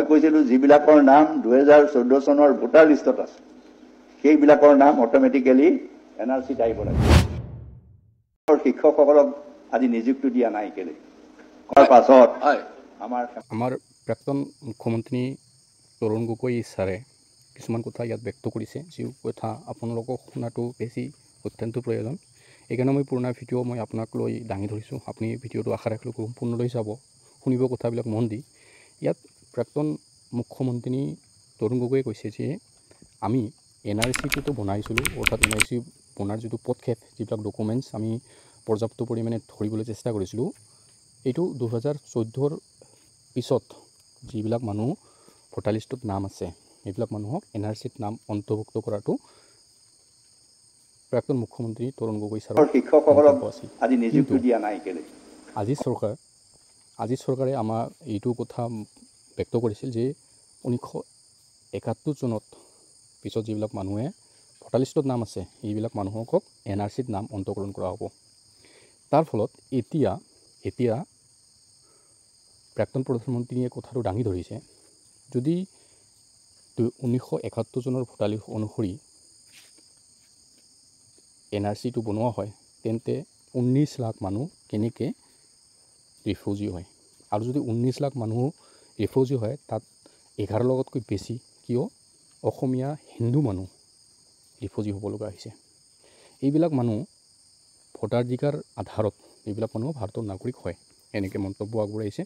কৈছিলোঁ যিবিলাকৰ নাম 2014 চনৰ ভোটাৰ লিষ্টত আছে সেইবিলাকৰ নাম অট'মেটিকেলি NRCত আহিব লাগে। শিক্ষকসকলক আজি নিযুক্তি দিয়া নাই কেলে কৰাৰ পাছত আমাৰ প্ৰাক্তন মুখ্যমন্ত্ৰী তৰুণ গগৈ ছাৰে কিছুমান কথা ইয়াত ব্যক্ত কৰিছে, যি কথা আপোনালোকক শুনাটো বেছি অত্যন্ত প্ৰয়োজন। এইকাৰণে মই পুৰণা ভিডিঅ' মই আপোনাক লৈ দাঙি ধৰিছোঁ। আপুনি ভিডিঅ'টো আশা ৰাখিলোঁ সম্পূৰ্ণলৈ চাব, শুনিব কথাবিলাক মন দি। ইয়াত প্ৰাক্তন মুখ্যমন্ত্ৰী তৰুণ গগৈয়ে কৈছে যে আমি NRCটো বনাইছিলোঁ, অৰ্থাৎ NRC বনাৰ যিটো পদক্ষেপ, যিবিলাক ডকুমেণ্টছ আমি পৰ্যাপ্ত পৰিমাণে ধৰিবলৈ চেষ্টা কৰিছিলোঁ, এইটো 2014 পিছত যিবিলাক মানুহ ভোটাৰ লিষ্টত নাম আছে এইবিলাক মানুহক NRCত নাম অন্তৰ্ভুক্ত কৰাটো প্ৰাক্তন মুখ্যমন্ত্ৰী তৰুণ গগৈ ছাৰৰ শিক্ষকসকলক আজি নিযুক্তি দিয়া নাই কেলে। আজি চৰকাৰে আমাৰ এইটো কথা ব্যক্ত কৰিছিল যে 1971 চনত পিছত যিবিলাক মানুহে ভোটাৰ লিষ্টত নাম আছে এইবিলাক মানুহক NRCত নাম অন্তৰ্কৰণ কৰা হ'ব। তাৰ ফলত এতিয়া প্ৰাক্তন প্ৰধানমন্ত্ৰীয়ে কথাটো দাঙি ধৰিছে, যদি 1971 চনৰ ভোটাৰ লিষ্ট অনুসৰি NRCটো বনোৱা হয় তেন্তে 19 লাখ মানুহ কেনেকৈ ৰিফিউজি হয়। আৰু যদি 19 লাখ মানুহ ৰিফিউজি হয় তাত 11 লাখতকৈ বেছি কিয় অসমীয়া হিন্দু মানুহ ৰিফিউজি হ'ব লগা হৈছে। এইবিলাক মানুহ ভোটাধিকাৰ আধাৰত এইবিলাক মানুহ ভাৰতৰ নাগৰিক হয়, এনেকৈ মন্তব্য আগবঢ়াইছে।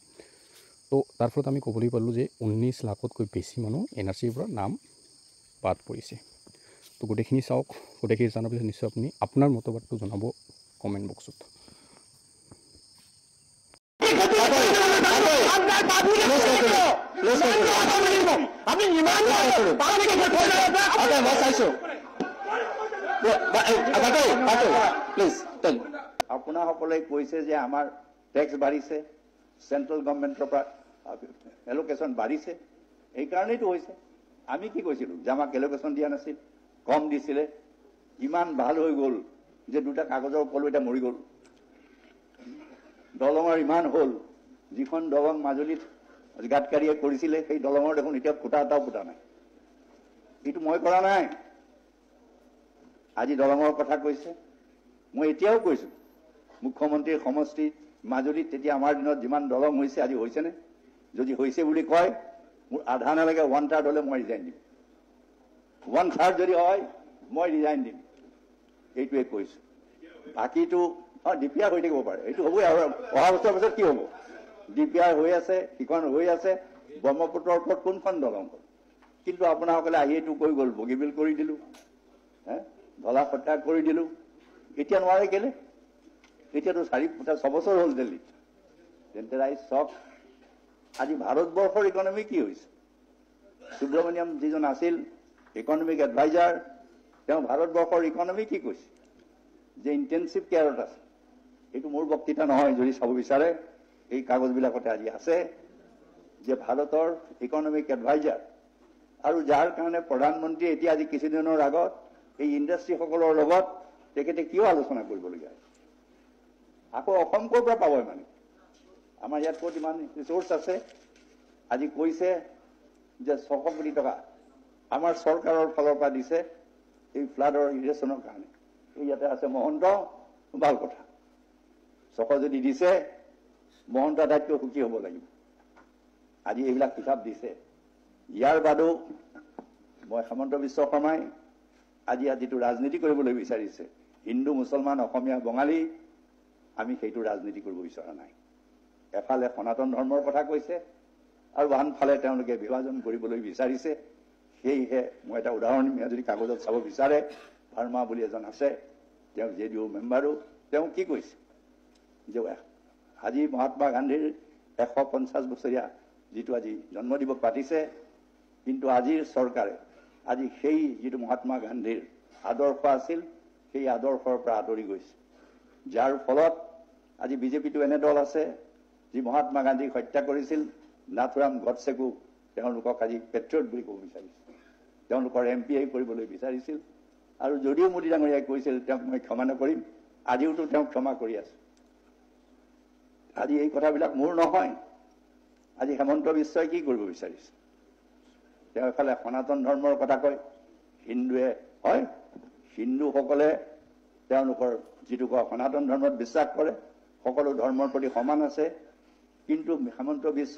তো তাৰ ফলত আমি ক'বলৈ পালোঁ যে 19 লাখতকৈ বেছি মানুহ NRCৰ পৰা নাম বাদ পৰিছে। তো গোটেইখিনি চাওক, গোটেইখিনি জনাৰ পিছত নিশ্চয় আপুনি আপোনাৰ মতবাদটো জনাব কমেণ্ট বক্সত। আপোনাসকলে কৈছে যে আমাৰ টেক্স বাঢ়িছে, চেণ্ট্ৰেল গভৰ্ণমেণ্টৰ পৰা এলোকেশ্যন বাঢ়িছে, এইকাৰণেইতো হৈছে। আমি কি কৈছিলোঁ যে আমাক এলোকেশ্যন দিয়া নাছিল, কম দিছিলে। ইমান ভাল হৈ গ'ল যে দুটা কাগজৰ ওপৰলৈ এতিয়া মৰি গ'ল। দলঙৰ ইমান হ'ল, যিখন দলং মাজুলীত গাডকাৰীয়ে কৰিছিলে সেই দলঙৰ দেখোন এতিয়া ফুটা এটাও ফুটা নাই। এইটো মই কৰা নাই। আজি দলঙৰ কথা কৈছে, মই এতিয়াও কৈছোঁ মুখ্যমন্ত্ৰীৰ সমষ্টি মাজুলীত তেতিয়া আমাৰ দিনত যিমান দলং হৈছে আজি হৈছেনে? যদি হৈছে বুলি কয় মোৰ আধা নালাগে 1/3 হ'লে মই ৰিজাইন দিম। 1/3 যদি হয় মই ৰিজাইন দিম, এইটোৱে কৈছোঁ। বাকীটো DPR হৈ থাকিব পাৰে, এইটো হ'বই। আৰু অহা বছৰৰ পিছত কি হ'ব? DPR হৈ আছে, সিখন হৈ আছে, ব্ৰহ্মপুত্ৰৰ ওপৰত কোনখন দলং হ'ল? কিন্তু আপোনাসকলে আহি এইটো কৈ গ'ল, বগীবিল কৰি দিলোঁ, ধলা সত্যাগ কৰি দিলোঁ। এতিয়া নোৱাৰে কেলে? এতিয়াতো 6 বছৰ হ'ল দিল্লীত। তেন্তে ৰাইজ চাওক আজি ভাৰতবৰ্ষৰ ইকনমি কি হৈছে। সুব্ৰমণিয়াম যিজন আছিল ইকনমিক এডভাইজাৰ, তেওঁ ভাৰতবৰ্ষৰ ইকনমি কি কৈছে যে ইণ্টেনচিভ কেয়াৰত আছে। এইটো মোৰ বক্তৃতা নহয়, যদি চাব বিচাৰে এই কাগজবিলাকতে আজি আছে যে ভাৰতৰ ইকনমিক এডভাইজাৰ, আৰু যাৰ কাৰণে প্ৰধানমন্ত্ৰী এতিয়া আজি কিছুদিনৰ আগত এই ইণ্ডাষ্ট্ৰীসকলৰ লগত তেখেতে কিয় আলোচনা কৰিবলগীয়া হৈছে। আকৌ অসম ক'ৰ পৰা পাব? মানে আমাৰ ইয়াত ক'ত ইমান ৰিচোৰ্চ আছে? আজি কৈছে যে 600 কোটি টকা আমাৰ চৰকাৰৰ ফালৰ পৰা দিছে এই ফ্লাডৰ ইৰিগেশ্যনৰ কাৰণে। এই ইয়াতে আছে মহন্ত, ভাল কথা। 600 যদি দিছে, মহন্ত আটাইতকৈ সুখী হ'ব লাগিব। আজি এইবিলাক হিচাপ দিছে। ইয়াৰ বাদেও মই হেমন্ত বিশ্ব শৰ্মাই আজি যিটো ৰাজনীতি কৰিবলৈ বিচাৰিছে, হিন্দু মুছলমান অসমীয়া বঙালী, আমি সেইটো ৰাজনীতি কৰিব বিচৰা নাই। এফালে সনাতন ধৰ্মৰ কথা কৈছে আৰু আনফালে তেওঁলোকে বিভাজন কৰিবলৈ বিচাৰিছে। সেয়েহে মই এটা উদাহৰণ যদি কাগজত চাব বিচাৰে, ভাৰ্মা বুলি এজন আছে, তেওঁ JDU মেম্বাৰো, তেওঁ কি কৈছে যে আজি মহাত্মা গান্ধীৰ 150 বছৰীয়া যিটো আজি জন্মদিৱস পাতিছে, কিন্তু আজিৰ চৰকাৰে আজি সেই যিটো মহাত্মা গান্ধীৰ আদৰ্শ আছিল সেই আদৰ্শৰ পৰা আঁতৰি গৈছে। যাৰ ফলত আজি বিজেপিটো এনে দল আছে যি মহাত্মা গান্ধীক হত্যা কৰিছিল, নাথুৰাম গডছেকো তেওঁলোকক আজি পেট্ৰিয়ট বুলি ক'ব বিচাৰিছিল, তেওঁলোকৰ MPA কৰিবলৈ বিচাৰিছিল। আৰু যদিও মোদী ডাঙৰীয়াই কৈছিল তেওঁক মই ক্ষমা নকৰিম, আজিওতো তেওঁক ক্ষমা কৰি আছে। আজি এই কথাবিলাক মোৰ নহয়। আজি হেমন্ত বিশ্বই কি কৰিব বিচাৰিছে? তেওঁ এফালে সনাতন ধৰ্মৰ কথা কয়, হিন্দুৱে হয়, হিন্দুসকলে তেওঁলোকৰ যিটো কয় সনাতন ধৰ্মত বিশ্বাস কৰে, সকলো ধৰ্মৰ প্ৰতি সমান আছে, কিন্তু হেমন্ত বিশ্ব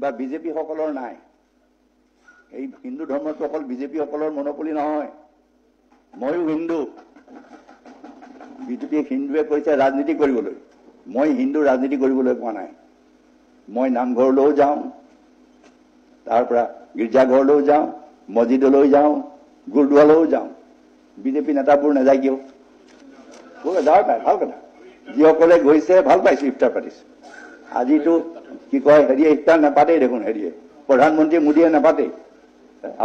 বা বিজেপি সকলৰ নাই। এই হিন্দু ধৰ্মটো অকল বিজেপি সকলৰ মনোপলি নহয়, ময়ো হিন্দু। বিজেপি হিন্দুৱে কৈছে ৰাজনীতি কৰিবলৈ, মই হিন্দু ৰাজনীতি কৰিবলৈ কোৱা নাই। মই নামঘৰলৈও যাওঁ, তাৰ পৰা গীৰ্জাঘৰলৈও যাওঁ, মছজিদলৈ যাওঁ, গুৰুদ্বাৰলৈও যাওঁ। বিজেপি নেতাবোৰ নাযায় কিয়? যাব পাৰে, ভাল কথা। যিসকলে গৈছে ভাল পাইছো, ইফতাৰ পাতিছে। আজিতো কি কয় হেৰিয়ে ইফতাৰ নাপাতেই দেখোন, হেৰিয়ে প্ৰধানমন্ত্ৰী মোদীয়ে নাপাতেই।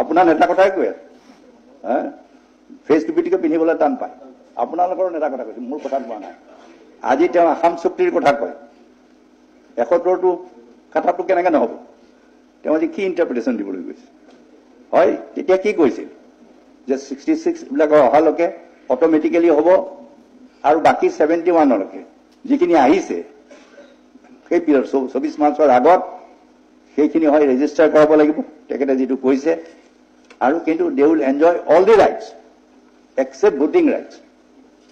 আপোনাৰ নেতা কথাই কৈ আছে, ফেচ টুপিটিকে পিন্ধিবলৈ টান পায়। আপোনালোকৰ নেতা কথা কৈছে, মোৰ কথা কোৱা নাই। আজি তেওঁ আসাম চুক্তিৰ কথা কয়, ৭১টো কথাটো কেনেকে নহব? তেওঁ আজি কি ইণ্টাৰপ্ৰিটেশ্যন দিবলৈ গৈছে? হয়, তেতিয়া কি কৈছিল যে 66 বিলাকৰ অহালৈকে অট'মেটিকেলি হ'ব, আৰু বাকী 71লৈকে যিখিনি আহিছে সেই পিৰিয়ড 24 মাৰ্চৰ আগত সেইখিনি হয় ৰেজিষ্টাৰ কৰাব লাগিব, তেখেতে যিটো কৈছে। আৰু কিন্তু they will enjoy all the rights except voting rights.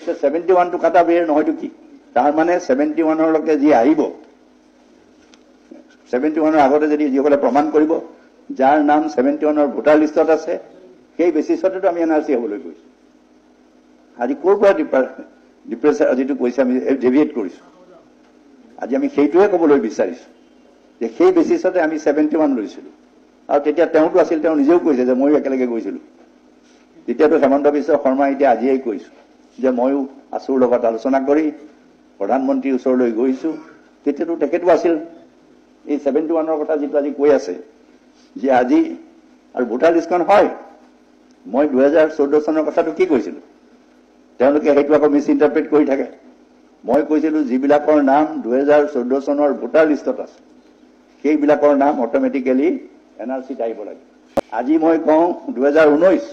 71টো কাটা বেৰ নহয়তো কি? তাৰ মানে 71লৈকে যি আহিব, 71ৰ আগতে যদি যিসকলে প্ৰমাণ কৰিব যাৰ নাম 71ৰ ভোটাৰ লিষ্টত আছে, সেই বেচিছতেতো আমি NRC হ'বলৈ গৈছো। আজি ক'ৰ পৰা ডিপ্ৰেছাৰ যিটো কৈছে আমি ডেভিয়েট কৰিছো। আজি আমি সেইটোৱে ক'বলৈ বিচাৰিছো যে সেই বেচিছতে আমি 71 লৈছিলো। আৰু তেতিয়া তেওঁতো আছিল, তেওঁ নিজেও কৈছে যে ময়ো একেলগে গৈছিলো। তেতিয়াতো হেমন্ত বিশ্ব শৰ্মা এতিয়া আজিয়েই কৈছো যে ময়ো আছুৰ লগত আলোচনা কৰি প্ৰধানমন্ত্ৰীৰ ওচৰলৈ গৈছো। তেতিয়াতো তেখেতো আছিল। এই 71ৰ কথা যিটো আজি কৈ আছে যে আজি আৰু ভোটাৰ লিষ্টখন হয়, মই 2014 চনৰ কথাটো কি কৈছিলো? তেওঁলোকে সেইটো আকৌ মিছ ইণ্টাৰপ্ৰেট কৰি থাকে। মই কৈছিলো যিবিলাকৰ নাম 2014 চনৰ ভোটাৰ লিষ্টত আছে সেইবিলাকৰ নাম অট'মেটিকেলি NRCত আহিব লাগে। আজি মই কওঁ 2019,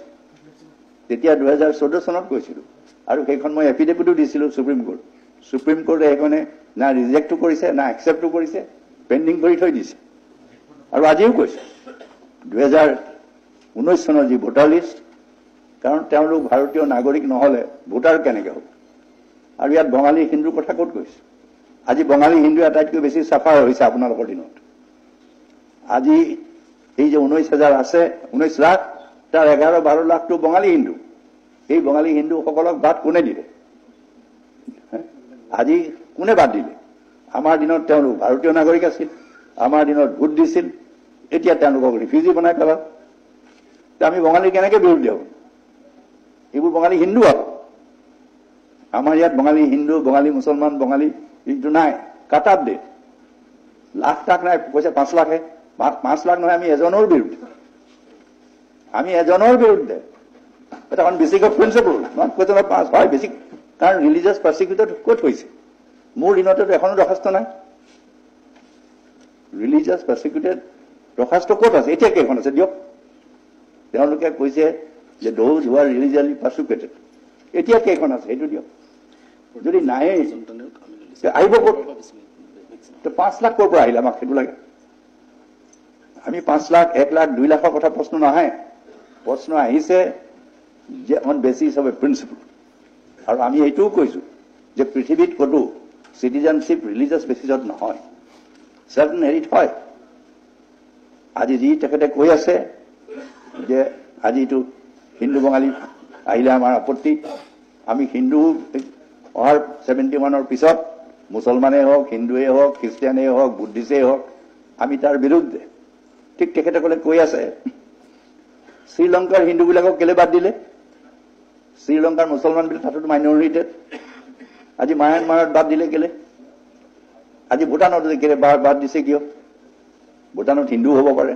তেতিয়া 2014 চনত কৈছিলো, আৰু সেইখন মই এফিডেভিটো দিছিলো সুপ্ৰিম কোৰ্ট। সুপ্ৰিম কোৰ্টে সেইখনে না ৰিজেক্টো কৰিছে না একচেপ্টো কৰিছে, পেণ্ডিং কৰি থৈ দিছে। আৰু আজিও কৈছে 2019 চনৰ যি ভোটাৰ লিষ্ট, কাৰণ তেওঁলোক ভাৰতীয় নাগৰিক নহলে ভোটাৰ কেনেকে হ'ব? আৰু ইয়াত বঙালী হিন্দুৰ কথা ক'ত কৈছে? আজি বঙালী হিন্দু আটাইতকৈ বেছি চাফাৰ হৈছে আপোনালোকৰ দিনত। আজি এই যে 19,000 আছে, 19 লাখ, তাৰ 11-12 লাখটো বঙালী হিন্দু। এই বঙালী হিন্দুসকলক বাদ কোনে দিলে? আজি কোনে বাদ দিলে? আমাৰ দিনত তেওঁলোক ভাৰতীয় নাগৰিক আছিল, আমাৰ দিনত ভোট দিছিল, এতিয়া তেওঁলোকক ৰিফিউজি বনাই পেলাল। আমি বঙালী কেনেকে বিৰুদ্ধে হ'ব? এইবোৰ বঙালী হিন্দু আৰু আমাৰ ইয়াত বঙালী হিন্দু, বঙালী মুছলমান, বঙালী এইটো নাই। কাটাপ দে লাখ টাক নাই, কৈছে 5 লাখহে। 5 লাখ নহয়, আমি এজনৰ বিৰুদ্ধে। আমি এজনৰ বিৰুদ্ধে। এটা এখন basic of principle, not question of pass. হয় বেচিক, কাৰণ ৰিলিজিয়াছ পাৰ্চিকিউটেড ক'ত হৈছে? মোৰ দিনতেতো এখনো দৰখাস্ত নাই। ৰিলিজিয়াছ পাৰ্চিকিউটেড দৰখাস্ত ক'ত আছে? এতিয়া কেইখন আছে দিয়ক। তেওঁলোকে কৈছে যে দোজ হু আৰ ৰিলিজিয়াছলি পাৰ্চিকিউটেড, এতিয়া কেইখন আছে সেইটো দিয়ক। যদি নাই আহিব ক'ত? 5 লাখ ক'ৰ পৰা আহিলে? আমাক সেইটো লাগে। আমি 5 লাখ, 1 লাখ, 2 লাখৰ কথা প্ৰশ্ন নাহে। প্ৰশ্ন আহিছে যে on basis of A principle. আৰু আমি এইটোও কৈছো যে পৃথিৱীত ক'তো চিটিজেনশ্বিপ ৰিলিজিয়াছ বেচিছত নহয়, চাৰ্টেন হেৰিত হয়। আজি যি তেখেতে কৈ আছে যে আজিটো হিন্দু বঙালী আহিলে আমাৰ আপত্তি, আমি হিন্দু অহাৰ 71ৰ পিছত মুছলমানেই হওক, হিন্দুৱেই হওক, খ্ৰীষ্টিয়ানেই হওক, বুদ্ধিষ্টেই হওক, আমি তাৰ বিৰুদ্ধে। ঠিক তেখেতসকলে কৈ আছে শ্ৰীলংকাৰ হিন্দুবিলাকক কেলে বাদ দিলে? শ্ৰীলংকাৰ মুছলমানবিলাক তাতো মাইনৰিটেড। আজি মায়ানমাৰত বাদ দিলে কেলে? আজি ভূটানত কেলে বাদ দিছে কিয়? ভূটানত হিন্দু হ'ব পাৰে,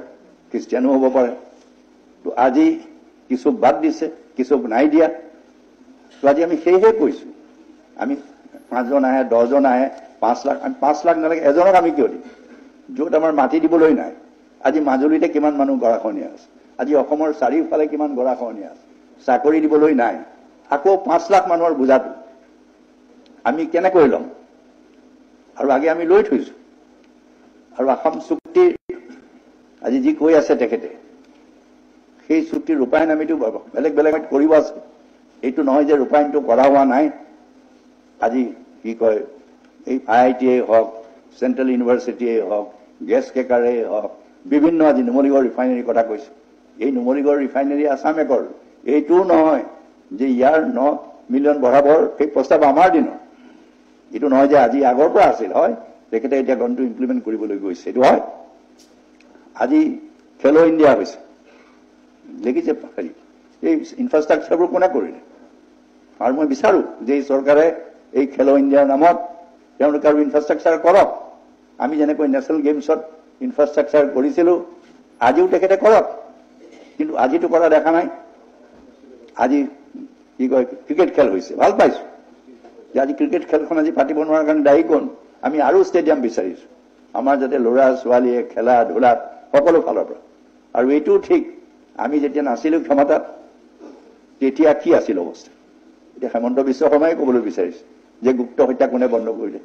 খ্ৰীষ্টিয়ানো হ'ব পাৰে। তো আজি কিছু বাদ দিছে, কিছু নাই দিয়া। তো আজি আমি সেয়েহে কৈছো, আমি 5 জন আহে, 10 জন আহে, 5 লাখ, আমি 5 লাখ নালাগে, এজনক আমি কিয় দিম? য'ত আমাৰ মাটি দিবলৈ নাই। আজি মাজুলীতে কিমান মানুহ গৰাখহনীয়া আছে, আজি অসমৰ চাৰিওফালে কিমান গৰাখহনীয়া আছে, চাকৰি দিবলৈ নাই। আকৌ 5 লাখ মানুহৰ বোজাটো আমি কেনেকৈ ল'ম? আৰু আগে আমি লৈ থৈছো। আৰু আসাম চুক্তিৰ আজি যি কৈ আছে তেখেতে সেই চুক্তিৰ ৰূপায়ণ আমিতো বেলেগ বেলেগ কৰিব আছে। এইটো নহয় যে ৰূপায়ণটো কৰা হোৱা নাই। আজি কি কয় এই IITয়েই হওক, চেণ্ট্ৰেল ইউনিভাৰ্চিটিয়েই হওক, গেছ কেকাৰেই হওক, বিভিন্ন আজি নুমলীগড় ৰিফাইনেৰীৰ কথা কৈছে। এই নুমলীগড় ৰিফাইনেৰী আছামেকৰ। এইটোও নহয় যে ইয়াৰ 9 মিলিয়ন বঢ়াবৰ সেই প্ৰস্তাৱ আমাৰ দিনৰ। এইটো নহয় যে আজি আগৰ পৰা আছিল, হয় তেখেতে এতিয়া গণটো ইমপ্লিমেণ্ট কৰিবলৈ গৈছে, এইটো হয়। আজি খেলো ইণ্ডিয়া হৈছে, দেখিছে হেৰি এই ইনফ্ৰাষ্ট্ৰাকচাৰবোৰ কোনে কৰিলে? আৰু মই বিচাৰো যে এই চৰকাৰে এই খেলো ইণ্ডিয়াৰ নামত তেওঁলোকে আৰু ইনফ্ৰাষ্ট্ৰাকচাৰ কৰক। আমি যেনেকৈ নেশ্যনেল গেমছত ইনফ্ৰাষ্ট্ৰাকচাৰ কৰিছিলো, আজিও তেখেতে কৰক। কিন্তু আজিতো কৰা দেখা নাই। আজি কি কয় ক্ৰিকেট খেল হৈছে, ভাল পাইছো যে আজি ক্ৰিকেট খেলখন আজি পাতিব নোৱাৰাৰ কাৰণে দায়ী কোন? আমি আৰু ষ্টেডিয়াম বিচাৰিছো আমাৰ যাতে ল'ৰা ছোৱালীয়ে খেলা ধূলাত সকলো ফালৰ পৰা। আৰু এইটোও ঠিক, আমি যেতিয়া নাছিলো ক্ষমতাত তেতিয়া কি আছিল অৱস্থা? এতিয়া হেমন্ত বিশ্ব শৰ্মাই ক'বলৈ বিচাৰিছে যে গুপ্ত হত্যা কোনে বন্ধ কৰিলে,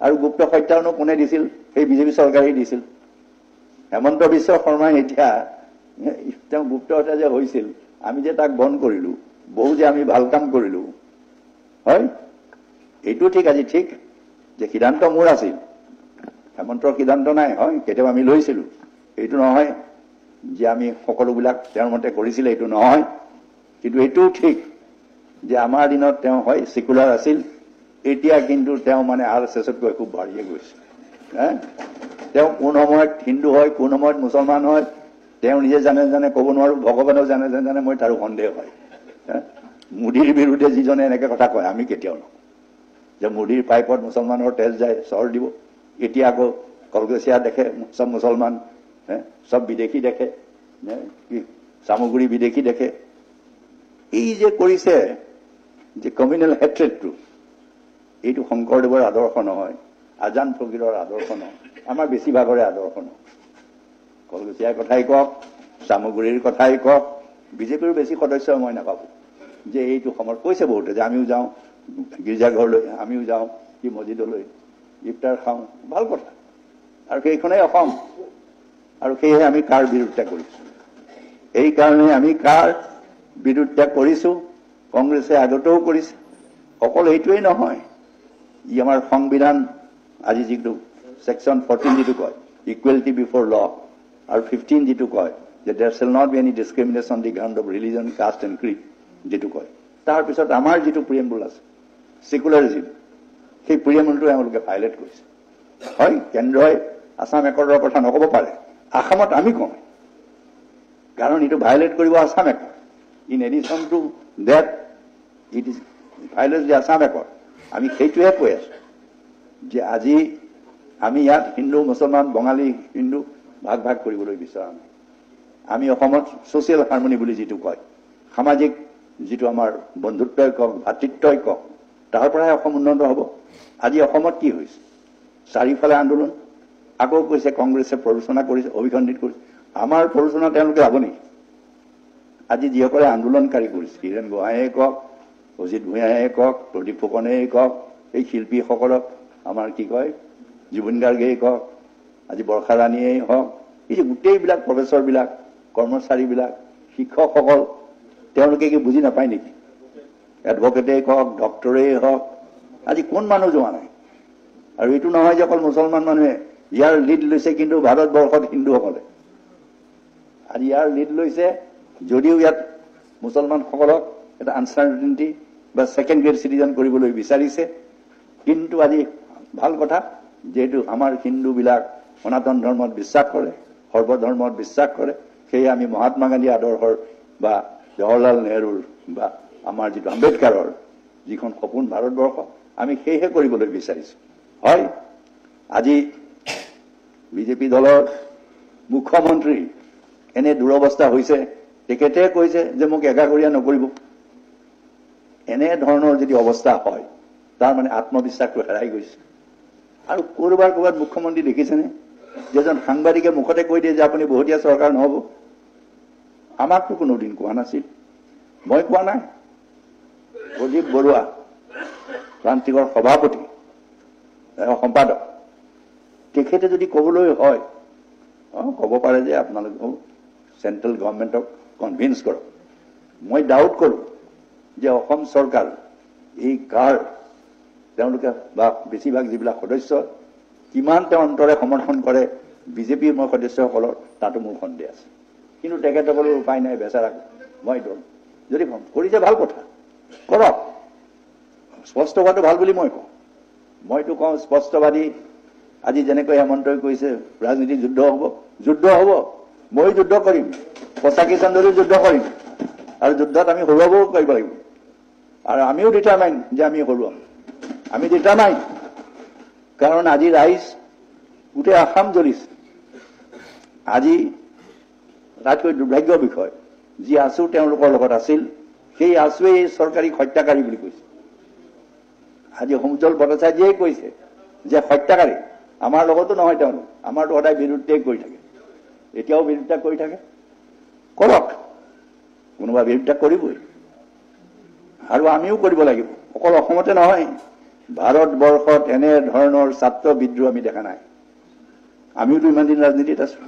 আৰু গুপ্ত হত্যানো কোনে দিছিল? সেই বিজেপি চৰকাৰেই দিছিল। হেমন্ত বিশ্ব শৰ্মাই এতিয়া তেওঁ গুপ্ত হত্যা যে হৈছিল, আমি যে তাক বন্ধ কৰিলো, বহু যে আমি ভাল কাম কৰিলো, হয় এইটো ঠিক। আজি ঠিক যে সিদ্ধান্ত মোৰ আছিল, হেমন্তৰ সিদ্ধান্ত নাই, হয় কেতিয়াবা আমি লৈছিলো। এইটো নহয় যে আমি সকলোবিলাক তেওঁৰ মতে কৰিছিলে, এইটো নহয়। কিন্তু এইটোও ঠিক যে আমাৰ দিনত তেওঁ হয় ছেকুলাৰ আছিল, এতিয়া কিন্তু তেওঁ মানে RSSতকৈ খুব বাঢ়িয়ে গৈছে। তেওঁ কোন সময়ত হিন্দু হয়, কোন সময়ত মুছলমান হয়, তেওঁ নিজে জানে ক'ব নোৱাৰো, ভগৱানেও জানে মই তাৰো সন্দেহ হয়। মোদীৰ বিৰুদ্ধে যিজনে এনেকে কথা কয়, আমি কেতিয়াও নকওঁ যে মোদীৰ পাইপত মুছলমানৰ তেজ যায়, চৰ দিব। এতিয়া আকৌ কলগছিয়া দেখে চব মুছলমান, চব বিদেশী দেখে, চামগুৰি বিদেশী দেখে। এই যে কৰিছে যে কমিউনেল হেট্ৰেডটো, এইটো শংকৰদেৱৰ আদৰ্শ নহয়, আজান ফকীৰৰ আদৰ্শ নহয়, আমাৰ বেছিভাগৰে আদৰ্শ নহয়। কলগছিয়াৰ কথাই কওক, চামগুৰিৰ কথাই কওক, বিজেপিৰ বেছি সদস্য মই নাপাবো যে এইটো সময়ত কৈছে বহুতে যে আমিও যাওঁ গীৰ্জাঘৰলৈ, আমিও যাওঁ কি মছজিদলৈ, ইফতাৰ খাওঁ, ভাল কথা। আৰু সেইখনেই অসম। আৰু সেয়েহে আমি কাৰ বিৰোধিতা কৰিছো? এই কাৰণে আমি কাৰ বিৰোধিতা কৰিছো? কংগ্ৰেছে আগতেও কৰিছে। অকল এইটোৱেই নহয়, ই আমাৰ সংবিধান আজি যিটো ছেকশ্যন 14 যিটো কয় ইকুৱেলিটি বিফৰ ল, আৰু 15 যিটো কয় যে there shall not be any discrimination on the ground of religion, caste and creed যিটো কয়, তাৰপিছত আমাৰ যিটো প্ৰিএম্বুল আছে ছেকুলাৰিজিম, সেই প্ৰিএম্বুলটো এওঁলোকে ভাইলেট কৰিছে। হয় কেন্দ্ৰই আছাম একৰ্ডৰ কথা নক'ব পাৰে, আসামত আমি কওঁ, কাৰণ এইটো ভাইলেট কৰিব Assam accord. In addition to date it is violate the Assam accord. আমি সেইটোহে কৈ আছো যে আজি আমি ইয়াত হিন্দু মুছলমান বঙালী হিন্দু ভাগ ভাগ কৰিবলৈ বিচৰা নাই। আমি অসমত ছচিয়েল হাৰমনি বুলি যিটো কয়, সামাজিক যিটো আমাৰ বন্ধুত্বই কওক, ভাতৃত্বই কওক, তাৰ পৰাই অসম উন্নত হ'ব। আজি অসমত কি হৈছে? চাৰিওফালে আন্দোলন। আকৌ কৈছে কংগ্ৰেছে প্ৰৰোচনা কৰিছে, অভিখণ্ডিত কৰিছে। আমাৰ প্ৰৰোচনা তেওঁলোকে যাব নেকি? আজি যিসকলে আন্দোলনকাৰী কৰিছে, হীৰেণ গোহাঁইয়ে কওক, অজিত ভূঞাই কওক, প্ৰদীপ ফুকনেই কওক, এই শিল্পীসকলক আমাৰ কি কয় জুবিন গাৰ্গেই কওক, আজি বৰ্ষা ৰাণীয়েই হওক, এই যে গোটেইবিলাক প্ৰফেচৰবিলাক, কৰ্মচাৰীবিলাক, শিক্ষকসকল, তেওঁলোকে কি বুজি নাপায় নেকি? এডভকেটেই কওক, ডক্টৰেই হওক, আজি কোন মানুহ যোৱা নাই? আৰু এইটো নহয় যে অকল মুছলমান মানুহে ইয়াৰ লিড লৈছে, কিন্তু ভাৰতবৰ্ষত হিন্দুসকলে আজি ইয়াৰ লিড লৈছে। যদিও ইয়াত মুছলমানসকলক এটা আনচাৰ্টেনিটি বা ছেকেণ্ড গ্ৰেড চিটিজেন কৰিবলৈ বিচাৰিছে, কিন্তু আজি ভাল কথা যিহেতু আমাৰ হিন্দুবিলাক সনাতন ধৰ্মত বিশ্বাস কৰে, সৰ্বধৰ্মত বিশ্বাস কৰে, সেয়ে আমি মহাত্মা গান্ধী আদৰ্শৰ বা জৱাহৰলাল নেহৰুৰ বা আমাৰ যিটো আম্বেদকাৰৰ যিখন সপোন ভাৰতবৰ্ষ, আমি সেয়েহে কৰিবলৈ বিচাৰিছো। হয় আজি বিজেপি দলৰ মুখ্যমন্ত্ৰী এনে দুৰৱস্থা হৈছে, তেখেতে কৈছে যে মোক একাষৰীয়া নকৰিব। এনে ধৰণৰ যদি অৱস্থা হয়, তাৰ মানে আত্মবিশ্বাসটো হেৰাই গৈছে। আৰু ক'ৰবাত মুখ্যমন্ত্ৰী দেখিছেনে যেজন সাংবাদিকে মুখতে কৈ দিয়ে যে আপুনি বহুতীয়া চৰকাৰ নহ'ব? আমাকতো কোনোদিন কোৱা নাছিল, মই কোৱা নাই। প্ৰদীপ বৰুৱা প্ৰান্তিকৰ সভাপতি সম্পাদক, তেখেতে যদি ক'বলৈ হয় ক'ব পাৰে যে আপোনালোক চেণ্ট্ৰেল গভৰ্ণমেণ্টক কনভিন্স কৰক। মই ডাউট কৰোঁ যে অসম চৰকাৰ এই কাৰ তেওঁলোকে বা বেছিভাগ যিবিলাক সদস্য কিমান তেওঁ অন্তৰে সমৰ্থন কৰে বিজেপিৰ মই সদস্যসকলৰ তাতো মোৰ সন্দেহ আছে। কিন্তু তেখেতসকলৰ উপায় নাই, বেচাৰাক মই দল যদি কৰিছে ভাল কথা, কৰক। স্পষ্ট হোৱাটো ভাল বুলি মই কওঁ। মইতো কওঁ স্পষ্টবাদী। আজি যেনেকৈ হেমন্তই কৈছে ৰাজনীতি যুদ্ধ হ'ব, মই যুদ্ধ কৰিম, পঁচাকি চন্দ্ৰৰো যুদ্ধ কৰিম, আৰু যুদ্ধত আমি হৰুৱাবও কৰিব লাগিব। আৰু আমিও ডিটাৰমাইন যে আমি হৰুৱাম, আমি ডিটাৰমাইন। কাৰণ আজি ৰাইজ গোটেই আসাম জ্বলিছে। আজি তাতকৈ দুৰ্ভাগ্যৰ বিষয়, যি আছু তেওঁলোকৰ লগত আছিল, সেই আছুৱেই চৰকাৰী হত্যাকাৰী বুলি কৈছে। আজি সমজল ভট্টাচাৰ্যই কৈছে যে হত্যাকাৰী। আমাৰ লগতো নহয় তেওঁলোক, আমাৰতো সদায় বিৰুদ্ধে কৰি থাকে, এতিয়াও বিৰুদ্ধে কৰি থাকে। কৰক, কোনোবা বিৰুদ্ধে কৰিবই, আৰু আমিও কৰিব লাগিব। অকল অসমতে নহয়, ভাৰতবৰ্ষত এনে ধৰণৰ ছাত্ৰ বিদ্ৰোহ আমি দেখা নাই। আমিওতো ইমান দিন ৰাজনীতিত আছো।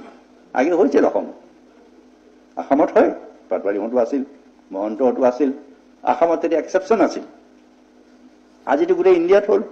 আগে হৈছিল অসমত হয়, পাটৱাৰীহঁতো আছিল, মহন্তহঁতো আছিল। অসমত তেতিয়া এক্সেপশ্যন আছিল। আজিতো গোটেই ইণ্ডিয়াত হ'ল।